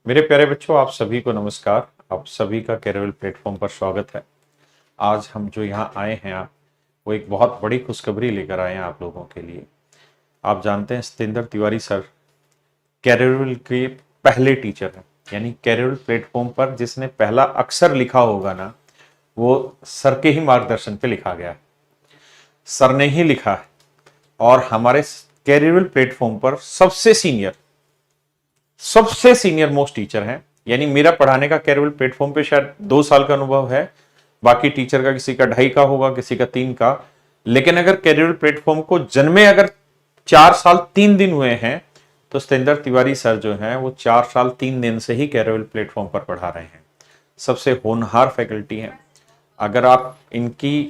मेरे प्यारे बच्चों, आप सभी को नमस्कार। आप सभी का कैरियर प्लेटफॉर्म पर स्वागत है। आज हम जो यहाँ आए हैं वो एक बहुत बड़ी खुशखबरी लेकर आए हैं आप लोगों के लिए। आप जानते हैं सतेंद्र तिवारी सर कैरियर के पहले टीचर हैं, यानी कैरियर प्लेटफॉर्म पर जिसने पहला अक्षर लिखा होगा ना, वो सर के ही मार्गदर्शन पे लिखा गया है। सर ने ही लिखा है और हमारे कैरियर प्लेटफॉर्म पर सबसे सीनियर मोस्ट टीचर हैं। यानी मेरा पढ़ाने का कैरियर प्लेटफॉर्म पे शायद 2 साल का अनुभव है, बाकी टीचर का किसी का 2.5 का होगा, किसी का 3 का। लेकिन अगर कैरियर प्लेटफॉर्म को जन्मे अगर 4 साल 3 दिन हुए हैं, तो सतेंद्र तिवारी सर जो हैं वो 4 साल 3 दिन से ही कैरियर प्लेटफॉर्म पर पढ़ा रहे हैं। सबसे होनहार फैकल्टी हैं। अगर आप इनकी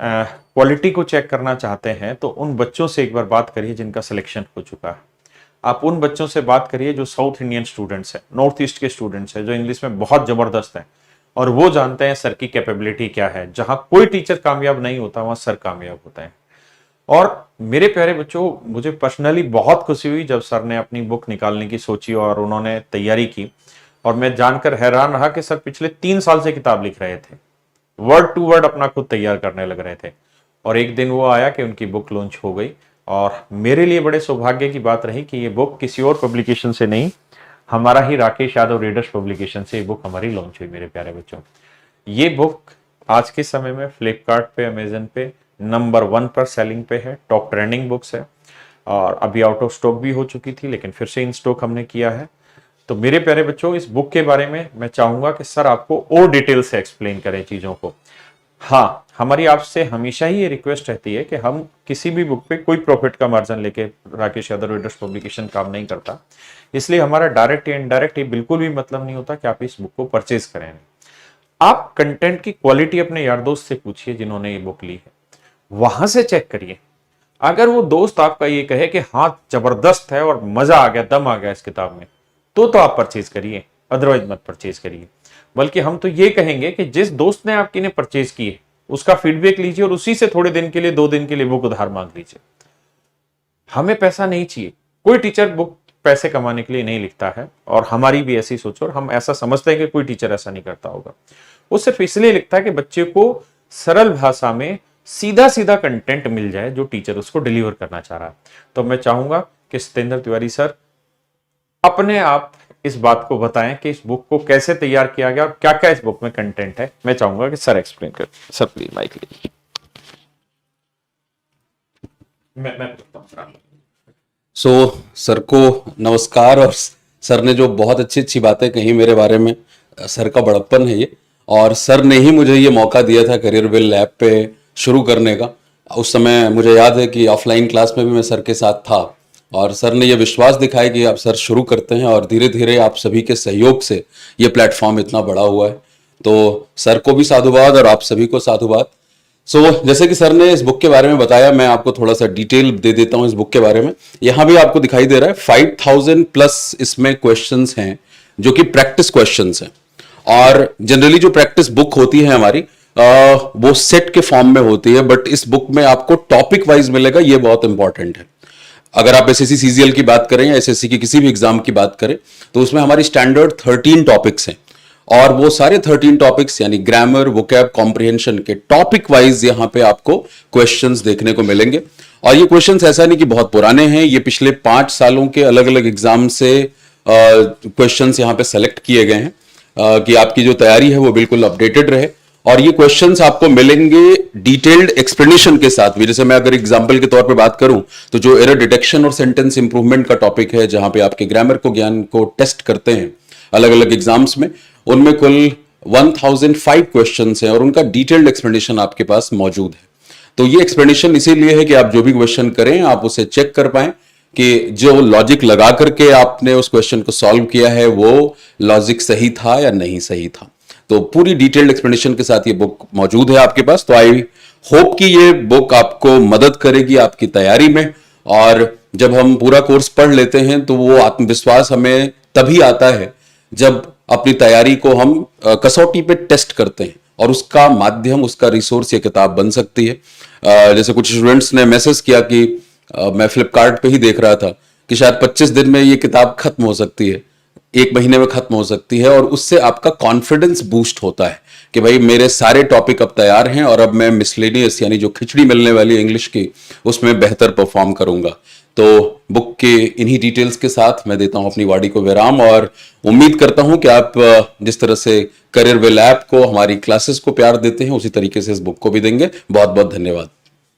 क्वालिटी को चेक करना चाहते हैं तो उन बच्चों से एक बार बात करिए जिनका सिलेक्शन हो चुका है। आप उन बच्चों से बात करिए जो साउथ इंडियन स्टूडेंट्स हैं, नॉर्थ ईस्ट के स्टूडेंट्स हैं, जो इंग्लिश में बहुत जबरदस्त हैं और वो जानते हैं सर की कैपेबिलिटी क्या है। जहां कोई टीचर कामयाब नहीं होता वहां सर कामयाब होते हैं। और मेरे प्यारे बच्चों, मुझे पर्सनली बहुत खुशी हुई जब सर ने अपनी बुक निकालने की सोची और उन्होंने तैयारी की। और मैं जानकर हैरान रहा कि सर पिछले 3 साल से किताब लिख रहे थे, वर्ड टू वर्ड अपना खुद तैयार करने लग रहे थे। और एक दिन वो आया कि उनकी बुक लॉन्च हो गई और मेरे लिए बड़े सौभाग्य की बात रही कि ये बुक किसी और पब्लिकेशन से नहीं, हमारा ही राकेश यादव रीडर्स पब्लिकेशन से ये बुक हमारी लॉन्च हुई। मेरे प्यारे बच्चों, ये बुक आज के समय में फ्लिपकार्ट पे, अमेजन पे नंबर 1 पर सेलिंग पे है, टॉप ट्रेंडिंग बुक्स है। और अभी आउट ऑफ स्टॉक भी हो चुकी थी, लेकिन फिर से इन स्टॉक हमने किया है। तो मेरे प्यारे बच्चों, इस बुक के बारे में मैं चाहूंगा कि सर आपको और डिटेल से एक्सप्लेन करें चीजों को। हाँ, हमारी आपसे हमेशा ही ये रिक्वेस्ट रहती है कि हम किसी भी बुक पे कोई प्रॉफिट का मार्जिन लेके राकेश यादव रीडर्स पब्लिकेशन काम नहीं करता। इसलिए हमारा डायरेक्ट या इनडायरेक्ट ये बिल्कुल भी मतलब नहीं होता कि आप इस बुक को परचेज करें। आप कंटेंट की क्वालिटी अपने यार दोस्त से पूछिए जिन्होंने ये बुक ली है, वहां से चेक करिए। अगर वो दोस्त आपका ये कहे कि हाँ जबरदस्त है और मजा आ गया, दम आ गया इस किताब में, तो आप परचेज करिए, अदरवाइज मत परचेज करिए। बल्कि हम तो ये कहेंगे कि जिस दोस्त ने आपकी ने परचेज की है उसका फीडबैक लीजिए और उसी से थोड़े दिन के लिए, 2 दिन के लिए बुक उधार मांग लीजिए। हमें पैसा नहीं चाहिए। कोई टीचर बुक पैसे कमाने के लिए नहीं लिखता है और हमारी भी ऐसी सोच, और हम ऐसा समझते हैं कि कोई टीचर ऐसा नहीं करता होगा। वो सिर्फ इसलिए लिखता है कि बच्चे को सरल भाषा में सीधा सीधा कंटेंट मिल जाए जो टीचर उसको डिलीवर करना चाह रहा है। तो मैं चाहूंगा कि सतेंद्र तिवारी सर अपने आप इस बात को बताएं कि इस बुक को कैसे तैयार किया गया और क्या क्या इस बुक में कंटेंट है। मैं चाहूंगा कि सर एक्सप्लेन करें। सर प्लीज माइक लीजिए। मैं सर को नमस्कार। और सर ने जो बहुत अच्छी अच्छी बातें कही मेरे बारे में, सर का बड़प्पन है ये। और सर ने ही मुझे ये मौका दिया था करियर बिल लैब पे शुरू करने का। उस समय मुझे याद है कि ऑफलाइन क्लास में भी मैं सर के साथ था और सर ने ये विश्वास दिखाया कि आप सर शुरू करते हैं और धीरे धीरे आप सभी के सहयोग से ये प्लेटफॉर्म इतना बड़ा हुआ है। तो सर को भी साधुवाद और आप सभी को साधुवाद। जैसे कि सर ने इस बुक के बारे में बताया, मैं आपको थोड़ा सा डिटेल दे देता हूं इस बुक के बारे में। यहां भी आपको दिखाई दे रहा है 5000 प्लस इसमें क्वेश्चंस हैं जो कि प्रैक्टिस क्वेश्चंस हैं। और जनरली जो प्रैक्टिस बुक होती है हमारी वो सेट के फॉर्म में होती है, बट इस बुक में आपको टॉपिक वाइज मिलेगा। ये बहुत इंपॉर्टेंट है। अगर आप एसएससी सीजीएल की बात करें या एसएससी की किसी भी एग्जाम की बात करें तो उसमें हमारी स्टैंडर्ड 13 टॉपिक्स हैं और वो सारे 13 टॉपिक्स यानी ग्रामर, वोकैब, कॉम्प्रिहेंशन के टॉपिक वाइज यहां पे आपको क्वेश्चंस देखने को मिलेंगे। और ये क्वेश्चंस ऐसा नहीं कि बहुत पुराने हैं, ये पिछले 5 सालों के अलग अलग एग्जाम से क्वेश्चंस यहां पे सेलेक्ट किए गए हैं कि आपकी जो तैयारी है वो बिल्कुल अपडेटेड रहे। और ये क्वेश्चंस आपको मिलेंगे डिटेल्ड एक्सप्लेनेशन के साथ भी। जैसे मैं अगर एग्जांपल के तौर पे बात करूं तो जो एरर डिटेक्शन और सेंटेंस इंप्रूवमेंट का टॉपिक है, जहां पे आपके ग्रामर को ज्ञान को टेस्ट करते हैं अलग अलग एग्जाम्स में, उनमें कुल 1005 क्वेश्चंस हैं और उनका डिटेल्ड एक्सप्लेनेशन आपके पास मौजूद है। तो ये एक्सप्लेनेशन इसीलिए है कि आप जो भी क्वेश्चन करें आप उसे चेक कर पाएं कि जो लॉजिक लगा करके आपने उस क्वेश्चन को सॉल्व किया है वो लॉजिक सही था या नहीं सही था। तो पूरी डिटेल्ड एक्सप्लेनेशन के साथ ये बुक मौजूद है आपके पास। तो आई होप कि ये बुक आपको मदद करेगी आपकी तैयारी में। और जब हम पूरा कोर्स पढ़ लेते हैं तो वो आत्मविश्वास हमें तभी आता है जब अपनी तैयारी को हम कसौटी पे टेस्ट करते हैं और उसका माध्यम, उसका रिसोर्स ये किताब बन सकती है। जैसे कुछ स्टूडेंट्स ने मैसेज किया कि मैं फ्लिपकार्ट पे ही देख रहा था कि शायद 25 दिन में ये किताब खत्म हो सकती है। 1 महीने में खत्म हो सकती है और उससे आपका कॉन्फिडेंस बूस्ट होता है कि भाई मेरे सारे टॉपिक अब तैयार हैं और अब मैं मिसलेनियस यानी जो खिचड़ी मिलने वाली है इंग्लिश की उसमें बेहतर परफॉर्म करूंगा। तो बुक के इन्हीं डिटेल्स के साथ मैं देता हूं अपनी वाणी को विराम और उम्मीद करता हूं कि आप जिस तरह से करियर विल ऐप को, हमारी क्लासेस को प्यार देते हैं उसी तरीके से इस बुक को भी देंगे। बहुत बहुत धन्यवाद।